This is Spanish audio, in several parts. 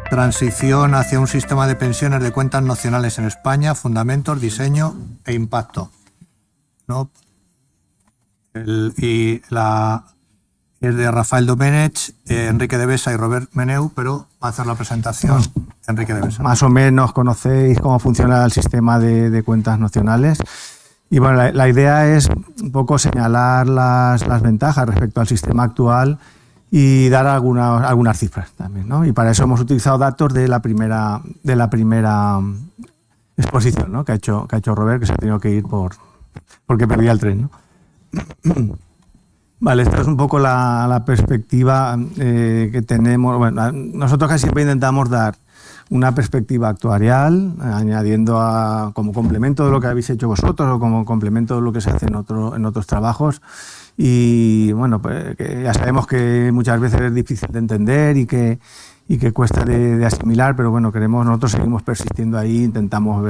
Transición hacia un sistema de pensiones de cuentas nacionales en España, fundamentos, diseño e impacto. ¿No? Es de Rafael Domenech, Enrique de Besa y Robert Meneu, pero va a hacer la presentación Enrique de Besa. Más o menos conocéis cómo funciona el sistema de cuentas nacionales. Y bueno, la idea es un poco señalar las ventajas respecto al sistema actual y dar algunas cifras también, ¿no? Y para eso hemos utilizado datos de la primera exposición, ¿no? que ha hecho Robert, que se ha tenido que ir porque perdía el tren, ¿no? Vale, esta es un poco la perspectiva que tenemos. Bueno, nosotros casi siempre intentamos dar una perspectiva actuarial, añadiendo como complemento de lo que habéis hecho vosotros o como complemento de lo que se hace en otros trabajos. Y bueno, pues que ya sabemos que muchas veces es difícil de entender y que cuesta de asimilar, pero bueno, nosotros seguimos persistiendo ahí, intentamos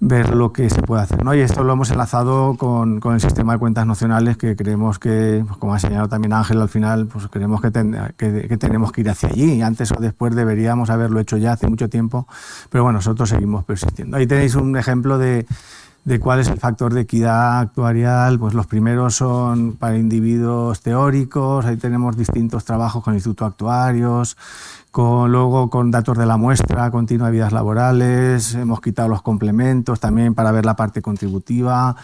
ver lo que se puede hacer, ¿no? Y esto lo hemos enlazado con el sistema de cuentas nacionales, que creemos que, pues como ha señalado también Ángel al final, pues creemos que tenemos que ir hacia allí. Antes o después deberíamos haberlo hecho ya hace mucho tiempo, pero bueno, nosotros seguimos persistiendo. Ahí tenéis un ejemplo de cuál es el factor de equidad actuarial. Pues los primeros son para individuos teóricos, ahí tenemos distintos trabajos con Instituto Actuarios, luego con datos de la muestra continua de vidas laborales, hemos quitado los complementos también para ver la parte contributiva,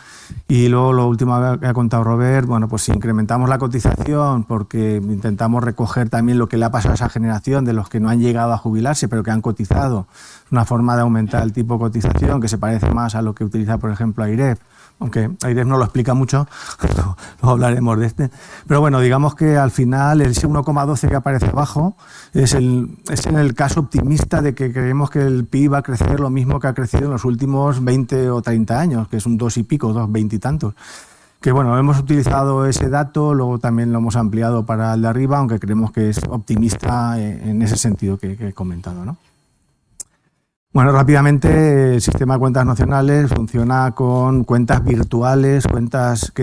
y luego lo último que ha contado Robert, bueno, pues si incrementamos la cotización porque intentamos recoger también lo que le ha pasado a esa generación de los que no han llegado a jubilarse pero que han cotizado, una forma de aumentar el tipo de cotización que se parece más a lo que utiliza por ejemplo AIREF, aunque AIREF no lo explica mucho, luego hablaremos de este. Pero bueno, digamos que al final ese 1,12 que aparece abajo es en el caso optimista de que creemos que el PIB va a crecer lo mismo que ha crecido en los últimos 20 o 30 años, que es un 2 y pico, 20 y tantos. Que bueno, hemos utilizado ese dato, luego también lo hemos ampliado para el de arriba, aunque creemos que es optimista en ese sentido que he comentado, ¿no? Bueno, rápidamente, el sistema de cuentas nacionales funciona con cuentas virtuales, cuentas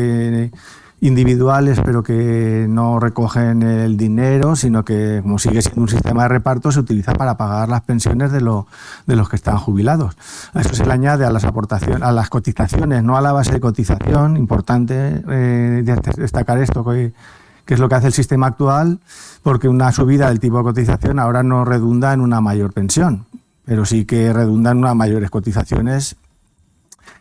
individuales, pero que no recogen el dinero, sino que, como sigue siendo un sistema de reparto, se utiliza para pagar las pensiones de los que están jubilados. A eso se le añade a las cotizaciones, no a la base de cotización. Importante destacar esto, que es lo que hace el sistema actual, porque una subida del tipo de cotización ahora no redunda en una mayor pensión, pero sí que redundan en unas mayores cotizaciones.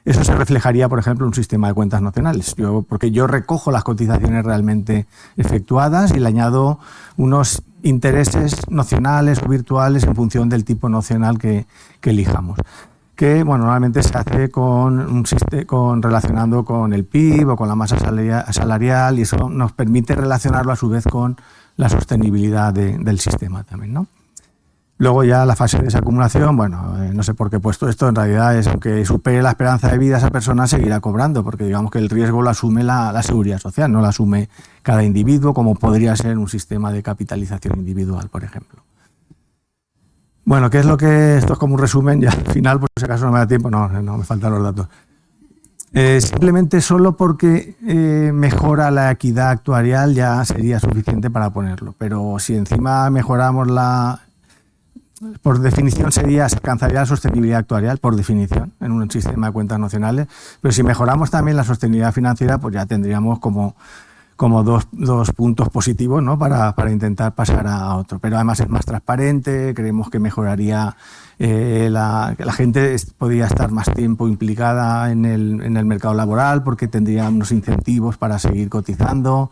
Eso se reflejaría, por ejemplo, en un sistema de cuentas nacionales, porque yo recojo las cotizaciones realmente efectuadas y le añado unos intereses nacionales o virtuales en función del tipo nacional que elijamos. Que bueno, normalmente se hace relacionando con el PIB o con la masa salarial, y eso nos permite relacionarlo a su vez con la sostenibilidad del sistema también, ¿no? Luego ya la fase de desacumulación, bueno, no sé por qué he puesto esto, en realidad es aunque supere la esperanza de vida, esa persona seguirá cobrando, porque digamos que el riesgo lo asume la Seguridad Social, no lo asume cada individuo, como podría ser un sistema de capitalización individual, por ejemplo. Bueno, ¿qué es lo que...? Esto es como un resumen, ya al final, por si acaso no me da tiempo, no me faltan los datos. Simplemente solo porque mejora la equidad actuarial ya sería suficiente para ponerlo, pero si encima mejoramos por definición se alcanzaría la sostenibilidad actuarial, por definición, en un sistema de cuentas nacionales, pero si mejoramos también la sostenibilidad financiera, pues ya tendríamos como dos puntos positivos, ¿no? para intentar pasar a otro. Pero además es más transparente, creemos que mejoraría, que la gente podría estar más tiempo implicada en el mercado laboral, porque tendría unos incentivos para seguir cotizando.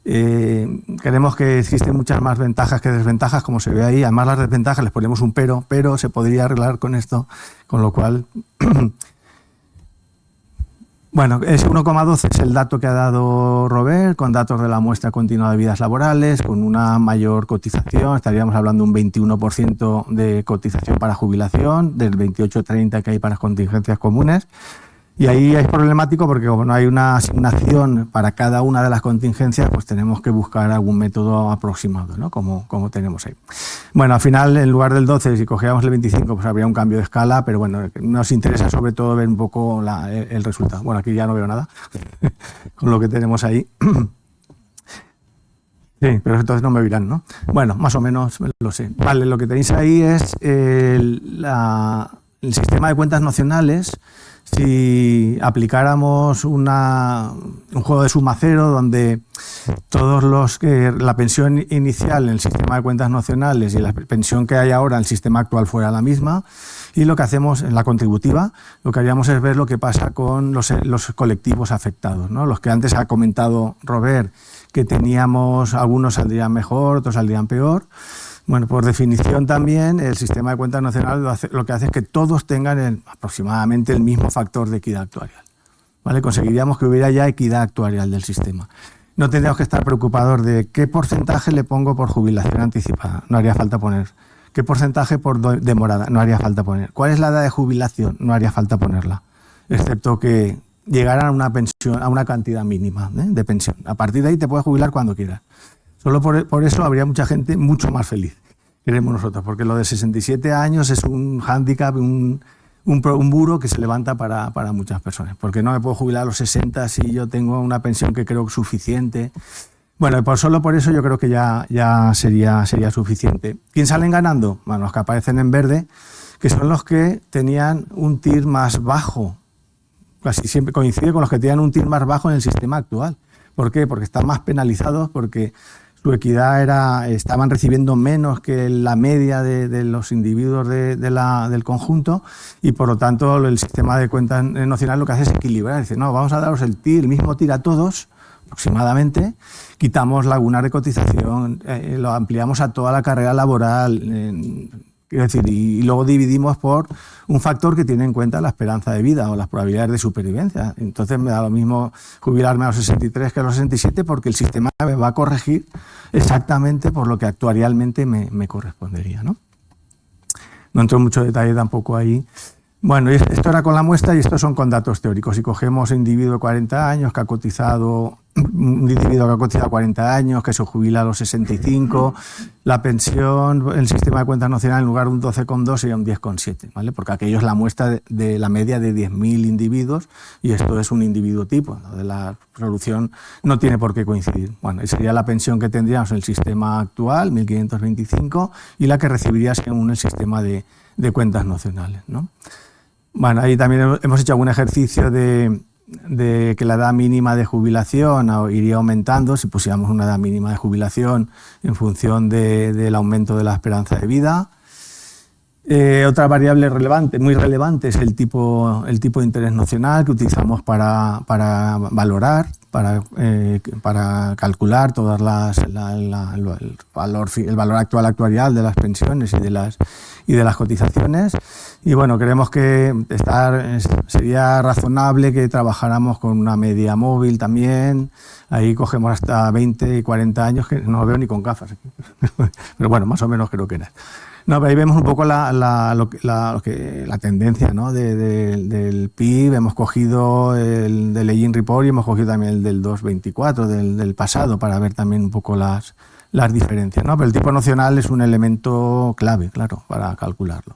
Creemos que existen muchas más ventajas que desventajas, como se ve ahí. Además, las desventajas les ponemos un pero se podría arreglar con esto, con lo cual... Bueno, ese 1,12 es el dato que ha dado Robert, con datos de la muestra continua de vidas laborales, con una mayor cotización, estaríamos hablando de un 21% de cotización para jubilación, del 28-30% que hay para contingencias comunes. Y ahí es problemático porque como no hay una asignación para cada una de las contingencias, pues tenemos que buscar algún método aproximado, ¿no? Como tenemos ahí. Bueno, al final, en lugar del 12, si cogiéramos el 25, pues habría un cambio de escala, pero bueno, nos interesa sobre todo ver un poco el resultado. Bueno, aquí ya no veo nada con lo que tenemos ahí. Sí, pero entonces no me oirán, ¿no? Bueno, más o menos lo sé. Vale, lo que tenéis ahí es el sistema de cuentas nacionales. Si aplicáramos un juego de suma cero donde todos los que la pensión inicial en el sistema de cuentas nacionales y la pensión que hay ahora en el sistema actual fuera la misma, y lo que hacemos en la contributiva, lo que haríamos es ver lo que pasa con los colectivos afectados, ¿no? Los que antes ha comentado Robert, que teníamos, algunos saldrían mejor, otros saldrían peor. Bueno, por definición también, el sistema de cuentas nacional lo que hace es que todos tengan aproximadamente el mismo factor de equidad actuarial, ¿vale? Conseguiríamos que hubiera ya equidad actuarial del sistema. No tendríamos que estar preocupados de qué porcentaje le pongo por jubilación anticipada, no haría falta poner. ¿Qué porcentaje por demorada? No haría falta poner. ¿Cuál es la edad de jubilación? No haría falta ponerla, excepto que llegaran a una pensión, a una cantidad mínima, ¿eh?, de pensión. A partir de ahí te puedes jubilar cuando quieras. Solo por eso habría mucha gente mucho más feliz, queremos nosotros, porque lo de 67 años es un hándicap, un muro que se levanta para muchas personas, porque no me puedo jubilar a los 60 si yo tengo una pensión que creo suficiente. Bueno, solo por eso yo creo que ya sería suficiente. ¿Quién salen ganando? Bueno, los que aparecen en verde, que son los que tenían un TIR más bajo. Casi siempre coincide con los que tenían un TIR más bajo en el sistema actual. ¿Por qué? Porque están más penalizados, porque su equidad estaban recibiendo menos que la media de los individuos del conjunto, y por lo tanto el sistema de cuentas nacional lo que hace es equilibrar. Dice, no, vamos a daros el mismo TIR a todos, aproximadamente, quitamos lagunas de cotización, lo ampliamos a toda la carrera laboral, quiero decir, y luego dividimos por un factor que tiene en cuenta la esperanza de vida o las probabilidades de supervivencia. Entonces me da lo mismo jubilarme a los 63 que a los 67, porque el sistema me va a corregir exactamente por lo que actuarialmente me correspondería, ¿no? No entro en mucho detalle tampoco ahí. Bueno, esto era con la muestra y estos son con datos teóricos. Si cogemos un individuo de 40 años que ha cotizado, un individuo que ha cotizado 40 años, que se jubila a los 65, la pensión, el sistema de cuentas nacional, en lugar de un 12,2 sería un 10,7, ¿vale? Porque aquello es la muestra de la media de 10.000 individuos y esto es un individuo tipo, ¿no? De la resolución no tiene por qué coincidir. Bueno, esa sería la pensión que tendríamos en el sistema actual, 1.525, y la que recibiría según el sistema de cuentas nacionales, ¿no? Bueno, ahí también hemos hecho algún ejercicio de que la edad mínima de jubilación iría aumentando si pusiéramos una edad mínima de jubilación en función del aumento de la esperanza de vida. Otra variable muy relevante es el tipo de interés nacional que utilizamos para valorar, para calcular todas el valor actual actuarial de las pensiones y de las cotizaciones. Y bueno, creemos que sería razonable que trabajáramos con una media móvil también. Ahí cogemos hasta 20 y 40 años, que no lo veo ni con gafas aquí. Pero bueno, más o menos creo que era. No, pero ahí vemos un poco la tendencia, ¿no? del PIB. Hemos cogido el del Aging Report y hemos cogido también el del 224 del pasado para ver también un poco las diferencias, ¿no? Pero el tipo nocional es un elemento clave, claro, para calcularlo.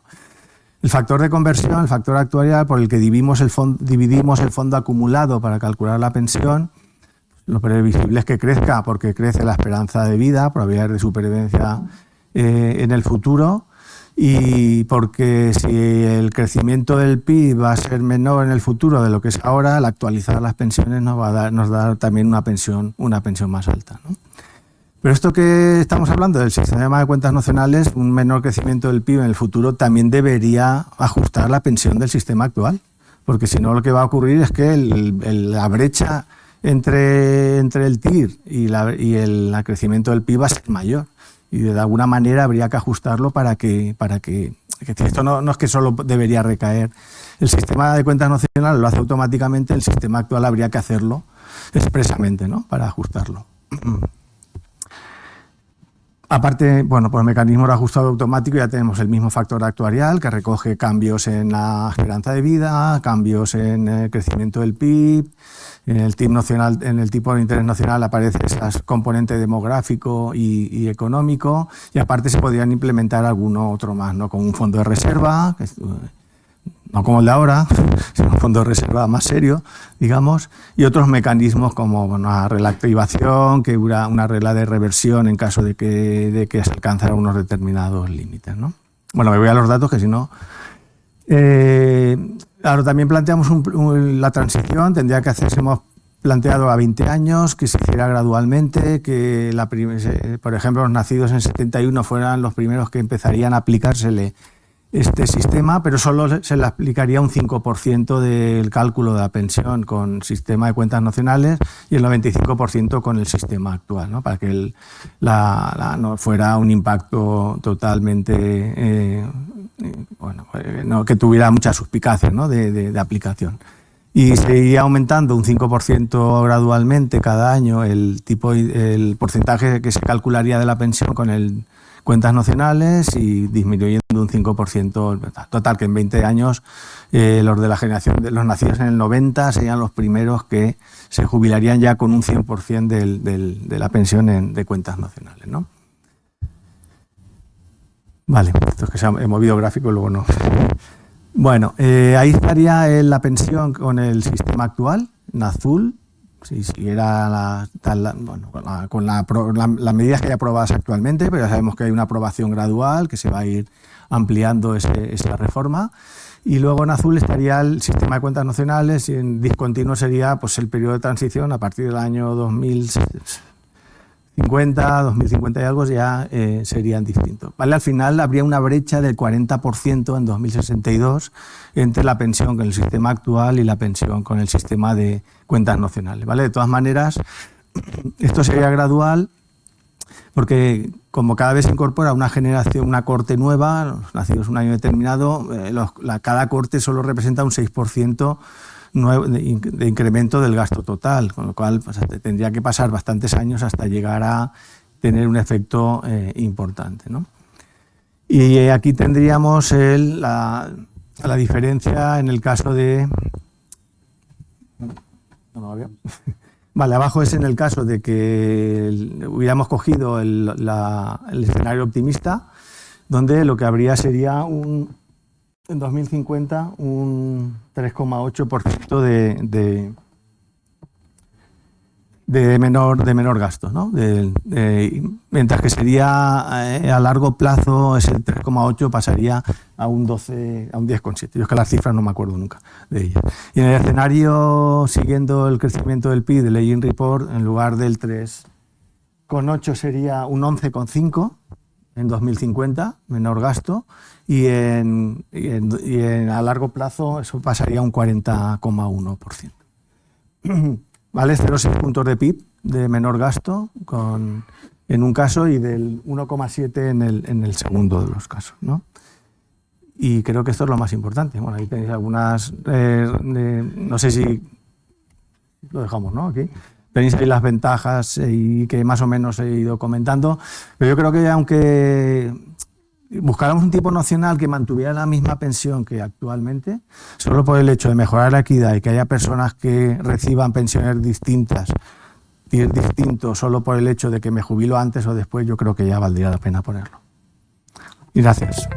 El factor de conversión, el factor actuarial por el que dividimos el fondo acumulado para calcular la pensión, lo previsible es que crezca porque crece la esperanza de vida, probabilidades de supervivencia en el futuro, y porque si el crecimiento del PIB va a ser menor en el futuro de lo que es ahora, al actualizar las pensiones nos da también una pensión más alta, ¿no? Pero esto que estamos hablando del sistema de cuentas nacionales, un menor crecimiento del PIB en el futuro también debería ajustar la pensión del sistema actual, porque si no lo que va a ocurrir es que la brecha entre el TIR y el crecimiento del PIB va a ser mayor. Y de alguna manera habría que ajustarlo para que esto no es que solo debería recaer. El sistema de cuentas nacional lo hace automáticamente, el sistema actual habría que hacerlo expresamente, ¿no? Para ajustarlo. Aparte, bueno, por el mecanismo de ajustado automático ya tenemos el mismo factor actuarial que recoge cambios en la esperanza de vida, cambios en el crecimiento del PIB. En el tipo de interés nacional aparece ese componente demográfico y económico, y aparte se podrían implementar alguno otro más, ¿no? Con un fondo de reserva, no como el de ahora, sino un fondo de reserva más serio, digamos, y otros mecanismos como una reactivación, que hubiera una regla de reversión en caso de que se alcanzaran unos determinados límites, ¿no? Bueno, me voy a los datos, que si no... Ahora también planteamos la transición, tendría que hacerse, hemos planteado a 20 años, que se hiciera gradualmente, que por ejemplo los nacidos en 71 fueran los primeros que empezarían a aplicársele este sistema, pero solo se le aplicaría un 5% del cálculo de la pensión con sistema de cuentas nacionales y el 95% con el sistema actual, ¿no? Para que no fuera un impacto totalmente, que tuviera mucha suspicacia, ¿no? de aplicación. Y se iría aumentando un 5% gradualmente cada año el porcentaje que se calcularía de la pensión con el cuentas nacionales y disminuyendo un 5%. Total, que en 20 años los de la generación de los nacidos en el 90 serían los primeros que se jubilarían ya con un 100% de la pensión de cuentas nacionales, ¿no? Vale, esto es que he movido gráfico y luego no. Bueno, ahí estaría la pensión con el sistema actual, en azul, si siguiera con las medidas que hay aprobadas actualmente, pero ya sabemos que hay una aprobación gradual, que se va a ir ampliando esa reforma. Y luego en azul estaría el sistema de cuentas nacionales y en discontinuo sería pues, el periodo de transición a partir del año 2050 y algo ya serían distintos. ¿Vale? Al final habría una brecha del 40% en 2062 entre la pensión con el sistema actual y la pensión con el sistema de cuentas nacionales. ¿Vale? De todas maneras, esto sería gradual porque como cada vez se incorpora una generación, una corte nueva, los nacidos un año determinado, cada corte solo representa un 6% de incremento del gasto total, con lo cual pues, tendría que pasar bastantes años hasta llegar a tener un efecto importante, ¿no? Y aquí tendríamos la diferencia en el caso de... Vale, abajo es en el caso de que hubiéramos cogido el escenario optimista, donde lo que habría sería en 2050 un 3,8% de menor gasto, ¿no? Mientras que sería a largo plazo ese 3,8 pasaría a un 12, a un 10,7. Yo es que las cifras no me acuerdo nunca de ellas. Y en el escenario, siguiendo el crecimiento del PIB del Aging Report, en lugar del 3,8 sería un 11,5 en 2050, menor gasto, y a largo plazo eso pasaría a un 40,1%. ¿Vale? 0,6 puntos de PIB de menor gasto en un caso y del 1,7 en el segundo de los casos, ¿no? Y creo que esto es lo más importante. Bueno, ahí tenéis algunas, no sé si lo dejamos, ¿no? Aquí tenéis ahí las ventajas y que más o menos he ido comentando, pero yo creo que aunque buscáramos un tipo nacional que mantuviera la misma pensión que actualmente, solo por el hecho de mejorar la equidad y que haya personas que reciban pensiones distinto solo por el hecho de que me jubilo antes o después, yo creo que ya valdría la pena ponerlo. Y gracias.